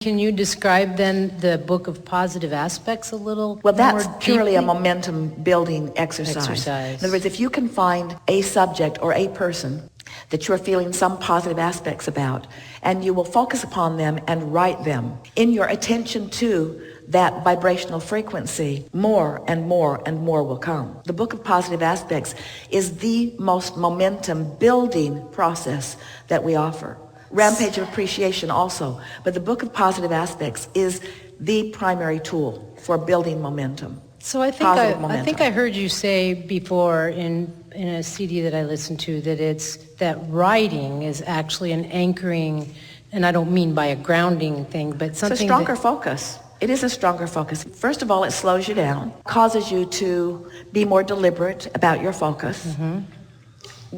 Can you describe then the book of positive aspects a little Well, that's more purely a deeply? momentum building exercise. In other words, if you can find a subject or a person that you're feeling some positive aspects about, and you will focus upon them and write them, in your attention to that vibrational frequency, more and more and more will come. The book of positive aspects is the most momentum building process that we offer. Rampage of Appreciation also, but the book of positive aspects is the primary tool for building momentum. So I think I heard you say before in a CD that I listened to that writing is actually an anchoring, and I don't mean by a grounding thing, but something. It's a stronger focus. It is a stronger focus. First of all, it slows you down, causes you to be more deliberate about your focus. Mm-hmm.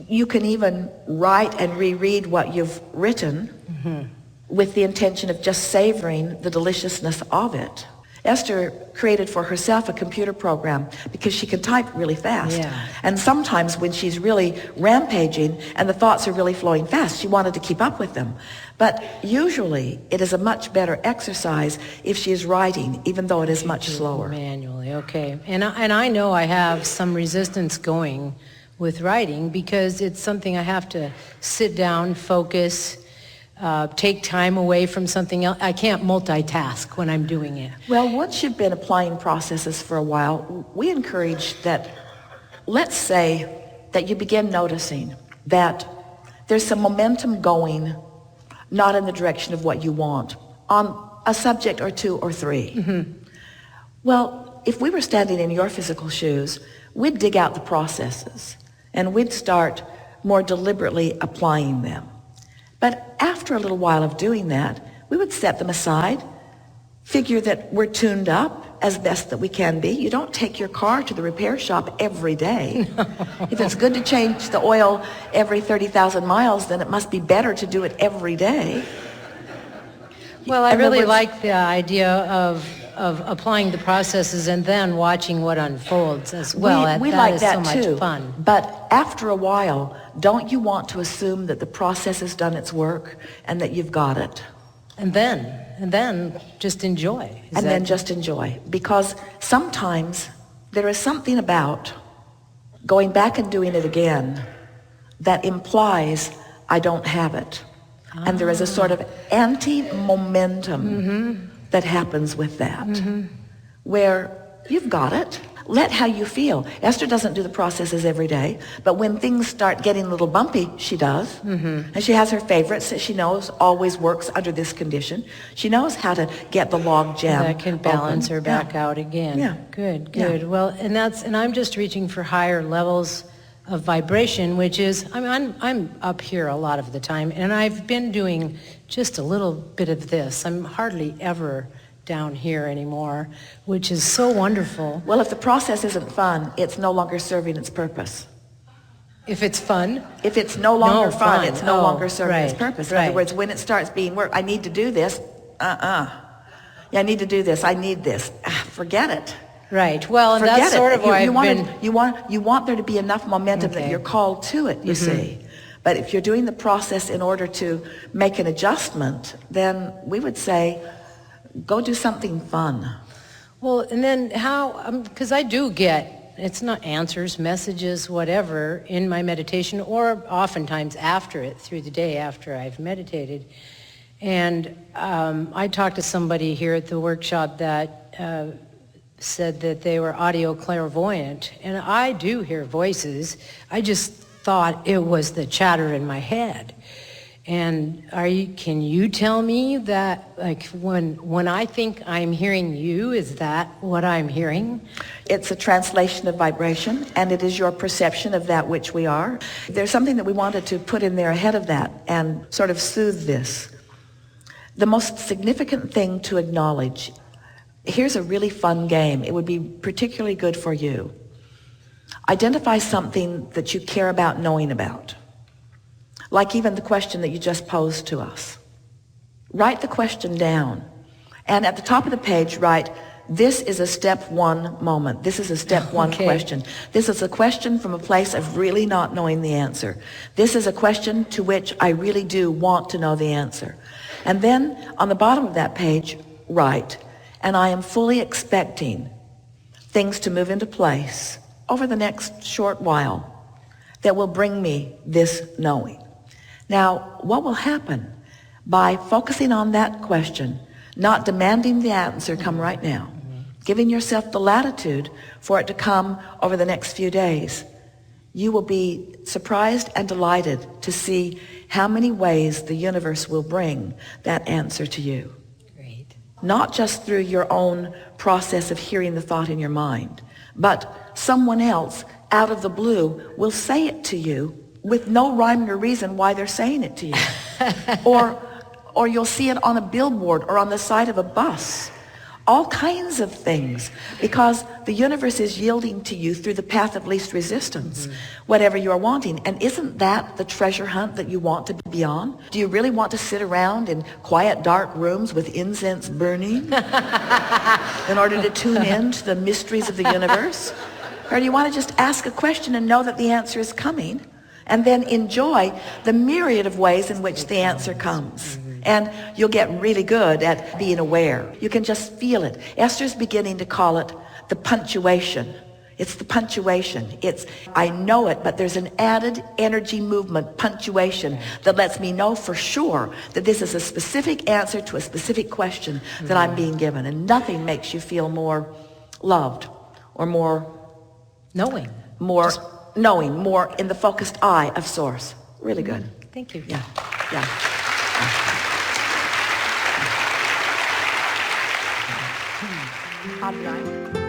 You can even write and reread what you've written with the intention of just savoring the deliciousness of it. Esther created for herself a computer program because she can type really fast. Yeah. And sometimes when she's really rampaging and the thoughts are really flowing fast, she wanted to keep up with them. But usually it is a much better exercise if she is writing, even though it is much slower. Manually, okay. And I know I have some resistance going with writing because it's something I have to sit down, focus, take time away from something else. I can't multitask when I'm doing it. Well, once you've been applying processes for a while, we encourage that, let's say that you begin noticing that there's some momentum going not in the direction of what you want on a subject or two or three. Mm-hmm. Well, if we were standing in your physical shoes, we'd dig out the processes and we'd start more deliberately applying them. But after a little while of doing that, we would set them aside, figure that we're tuned up as best that we can be. You don't take your car to the repair shop every day. No. If it's good to change the oil every 30,000 miles, then it must be better to do it every day. Well, I really like the idea of applying the processes and then watching what unfolds as well. We like that so too. Much fun. But after a while, don't you want to assume that the process has done its work and that you've got it? And then just enjoy. Then just enjoy. Because sometimes there is something about going back and doing it again that implies I don't have it. And there is a sort of anti-momentum that happens with that, where you've got it. Let how you feel. Esther doesn't do the processes every day, but when things start getting a little bumpy, she does. And she has her favorites that she knows always works under this condition. She knows how to get the log jam that can balance her back out again. Yeah. Good. Yeah. Well, and I'm just reaching for higher levels of vibration, which is, I'm up here a lot of the time, and I've been doing just a little bit of this. I'm hardly ever down here anymore, which is so wonderful. Well, if the process isn't fun, it's no longer serving its purpose. If it's fun? If it's no longer fun, it's no longer serving its purpose. In other words, when it starts being work, I need to do this, Yeah, I need to do this, I need this. Forget it. Right. Well, and that's sort of why you want there to be enough momentum that you're called to it, you see. But if you're doing the process in order to make an adjustment, then we would say, go do something fun. Well, and then how, because I do get, it's not answers, messages, whatever, in my meditation, or oftentimes after it, through the day after I've meditated. And I talked to somebody here at the workshop that said that they were audio clairvoyant, and I do hear voices. I just thought it was the chatter in my head. And can you tell me that, like, when I think I'm hearing you, is that what I'm hearing? It's a translation of vibration, and it is your perception of that which we are. There's something that we wanted to put in there ahead of that and sort of soothe this. The most significant thing to acknowledge, here's a really fun game. It would be particularly good for you. Identify something that you care about knowing about. Like even the question that you just posed to us. Write the question down. And at the top of the page, write, this is a step one moment. This is a step one question. This is a question from a place of really not knowing the answer. This is a question to which I really do want to know the answer. And then on the bottom of that page, write, and I am fully expecting things to move into place over the next short while that will bring me this knowing. Now, what will happen by focusing on that question, not demanding the answer come right now, giving yourself the latitude for it to come over the next few days, you will be surprised and delighted to see how many ways the universe will bring that answer to you. Great. Not just through your own process of hearing the thought in your mind, but someone else out of the blue will say it to you with no rhyme or reason why they're saying it to you. or you'll see it on a billboard or on the side of a bus. All kinds of things, because the universe is yielding to you through the path of least resistance, whatever you're wanting. And isn't that the treasure hunt that you want to be on? Do you really want to sit around in quiet, dark rooms with incense burning in order to tune in to the mysteries of the universe? Or do you want to just ask a question and know that the answer is coming, and then enjoy the myriad of ways in which the answer comes? And you'll get really good at being aware. You can just feel it. Esther's beginning to call it the punctuation. It's the punctuation. It's, I know it, but there's an added energy movement, punctuation, that lets me know for sure that this is a specific answer to a specific question that I'm being given. And nothing makes you feel more loved or more Knowing. More knowing, more in the focused eye of Source. Really good. Thank you. Yeah, yeah. I'll be right.